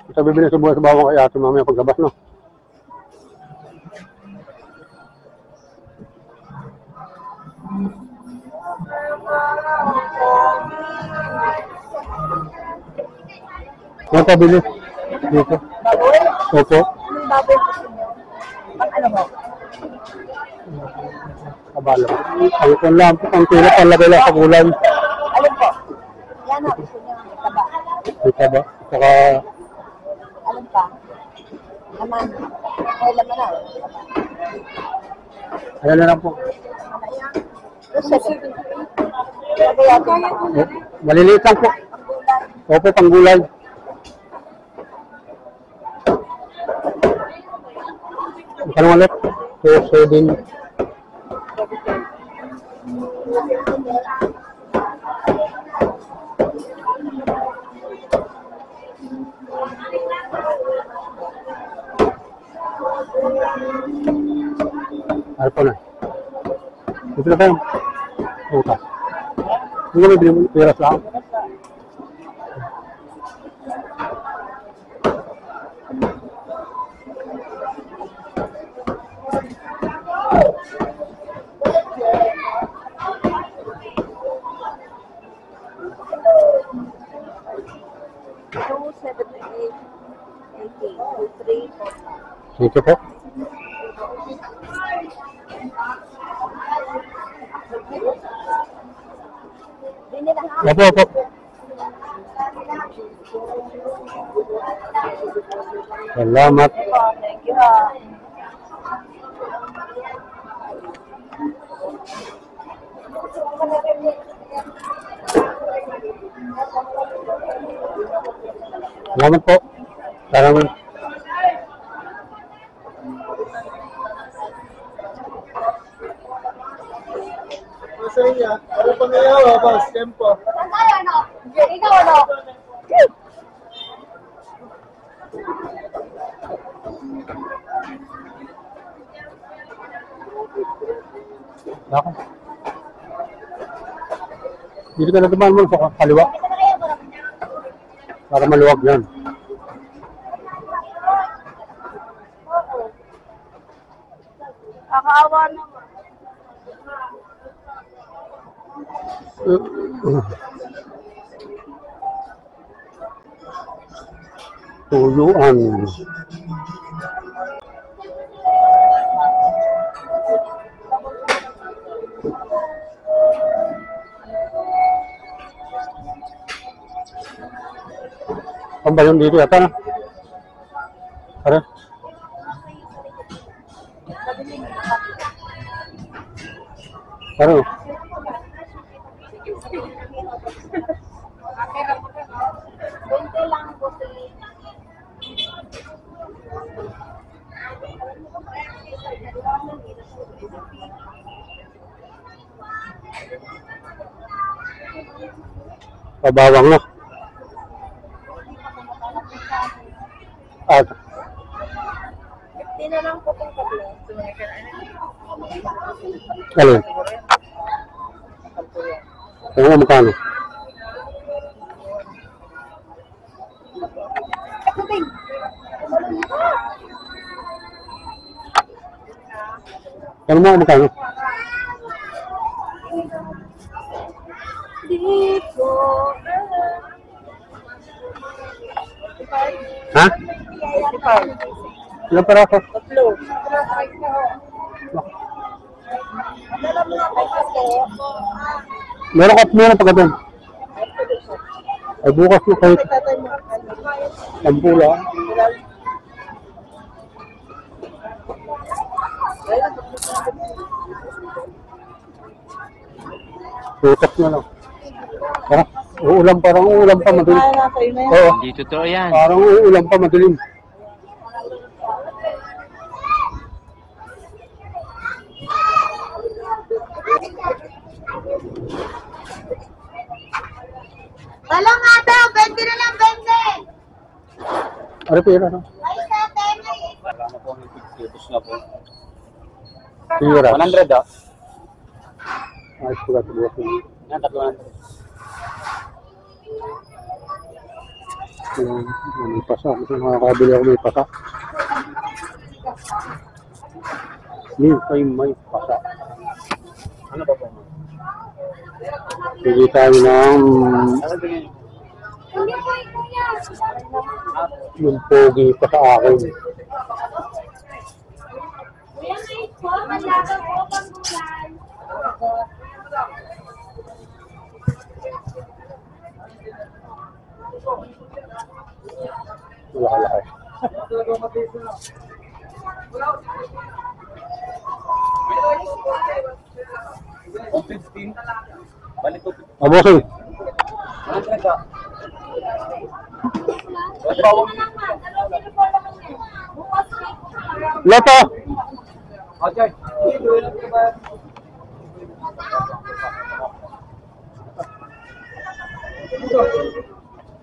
Kita bibili sa buhay sa bawang kay ate mamaya paglabas, no? Ano pabili? Dito. Baboy? Opo. Anong baboy gusto niyo? Ano mo? Kabalo. Ayun lang po, ang tila palagay lang sa gulay. Alin po? Yan na, gusto niyo ang taba. Dito ba? Saka, Alin pa? Laman. Ay, laman na. ayan na lang po. Gusto 70. Kaya kaya ko na. Maliliit lang po. Opo, pang gulay. Ano ulit? 2.7. Ano po na? Dito na tayo. Bukas. Hindi ka may bilhin mo? Piras lang. Dito po. Opo, opo. Salamat. Thank you ha. Salamat po. Salamat. Masaya. Ano pa ngayawa, boss? Tempo. Ikaw ano? Ako. Dito ka na dumaan mo sa kaliwa. Para maluwag yan. Kakaawa naman. Tuyuan. Ang ba yun dito yata na? Tara. Tara. Bente lang po si... Pabawang na. At Hindi na lang po itong kablo. alin? Ano nga magkano? Ano nga magkano? Dito. Ha? Ilang peraso? Tatlo. Dala mo na kayo kasi. Meron pa doon. Ay bukas na kahit Tatay mo. 10 lang. Bukas na lang. Tara, uulan parang uulan pa madilim. Kaya na kayo na yan. Oo, Hindi totoo yan. parang uulan pa madilim. Talong nga daw, 20 na lang, 20! Ano pera no? Ay, sa 10 na po ang 50. Tapos na po. Tira. 100 ah. Ayos ko dati bukas yun. Yan, 300. May pasa. Kasi makakabili ako may pasa. May pasa. Ano ba po? Pili tayo ng Ano tingin niyo? Hindi po, kuya. yung pogi pa sa akin. Kuya, may po. Malaga po pang gulay. Wala. Oh, 15. Balik ko. Abosing. 100 ah. Loto. Okay.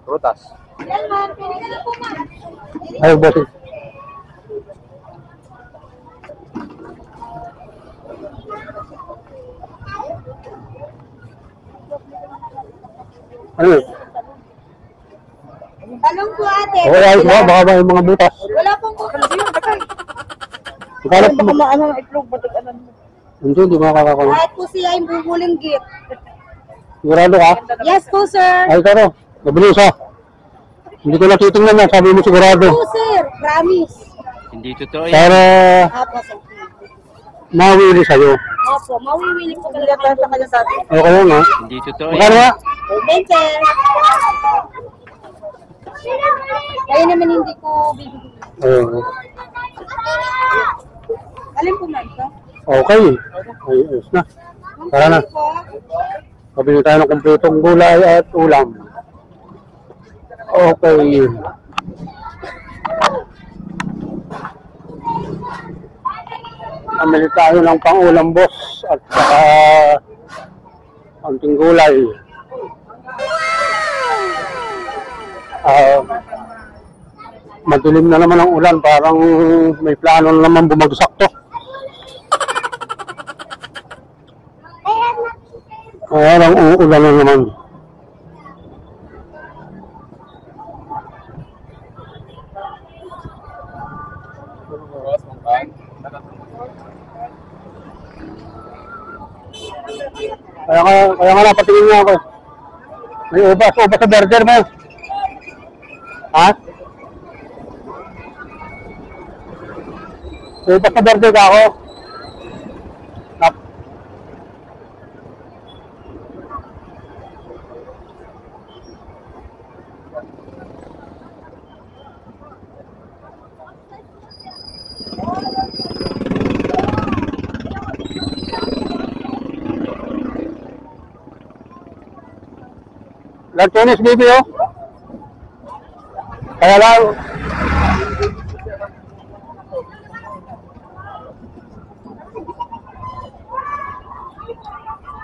Rutas. Yan, ma'am. Pili ka na po, ma'am. Ay, bossing. Ano yun? Talong po, ate. Okay, ayos ba? Baka ba yung mga butas? Wala pong kukulo. Ikalat mo. maano ng itlog, matag-anan mo. Hindi makakakaroon. Kahit po siya yung bubulinggit. Sigurado ka? Yes po, sir. Ay, taro. Mabilis ha. Hindi ko natitingnan na. Sabi mo sigurado. Po, sir. Promise. Hindi totoo yan. Para Opo, sir. mawili sa'yo. Opo, mawiwili po talaga sa kanya sa atin. Okay nga. Hindi totoo Magkano yan. nga? Then, sir. Kaya naman hindi ko bibigyan. Alin po, ma'am? Ito? Okay. Ay, ayos na. Tara na. Po. Pabili tayo ng kumpletong gulay at ulam. Okay. Pamili tayo ng pang-ulam, boss. At saka konting gulay. Madilim na naman ang ulan. Parang may plano na naman bumagsak to. Parang uulan na naman. Kaya nga napatingin niya ako. May ubas sa burger mo. Ha? May ubas sa burger ka ako. Lantones, baby, oh. Kaya lang.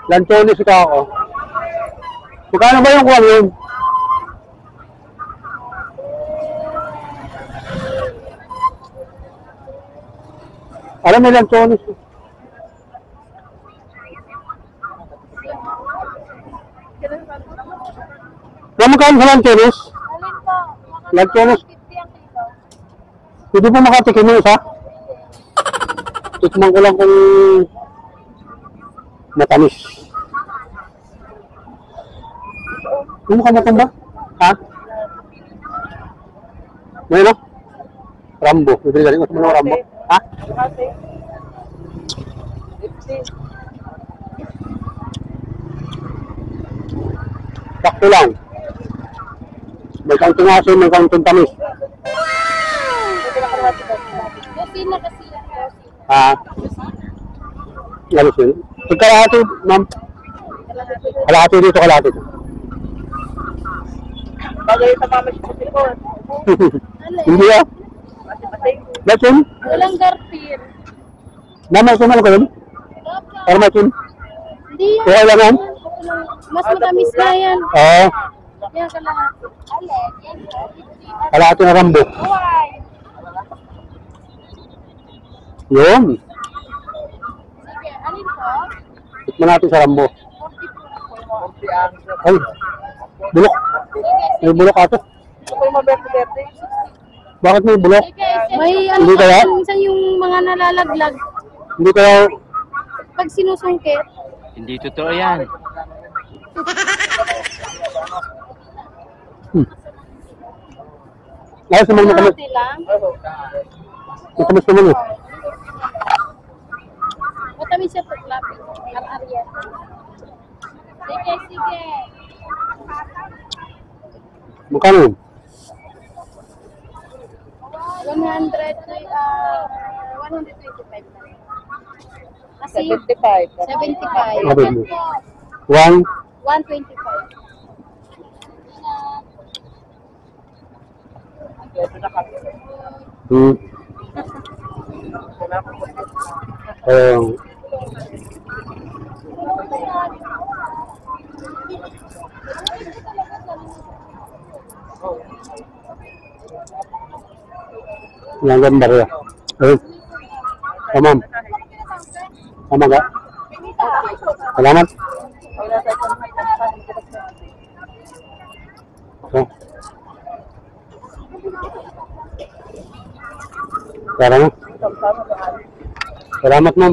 Lantones ka ako. Magkano ba yung kuwang yun? Alam mo, lantones. Magkano sa lantones? Alin po? Lantones. 50 ang kilo. Hindi po makatikim mo isa? Tikman ko lang kung matamis. Ano ka matamba? Ha? May ano? Rambo. Bibili ka rin ko sa Rambo. Ha? Sakto lang. May kaunting asin, may kaunting tamis. Busin na kasi yan. Ha? Ano sila? Pagkalahati, ma'am. Kalahati dito, kalahati. Bagay sa mama sa telefon. Hindi ah. Lakin? Walang garpir. Mama, sumal ko yun? Para makin? Hindi yan. Okay lang yan? Mas matamis na yan. Oo. Yan kalahati. Alin? Yan. Kalahati na Rambo. Huwag. Yun. Sige, alin po? Tikman natin sa Rambo. 40 po. Ay, bulok. May bulok ato. Ito po yung maberte-berte. Bakit may bulok? May ano Hindi kaya? minsan yung mga nalalaglag Hindi kaya, pag sinusungkit. Hindi totoo yan. ayos naman makamas. Kalahati lang. Makamas naman eh. Matamis siya po, lapit. Ar-arya. Sige, sige. Magkano yun? 125 na. Kasi 75. 75. Sabi Yan mo. po. 1, 125. hmm. Yang gambar ya. Tamam. Sama enggak? Selamat. Oh. Salamat, ma'am.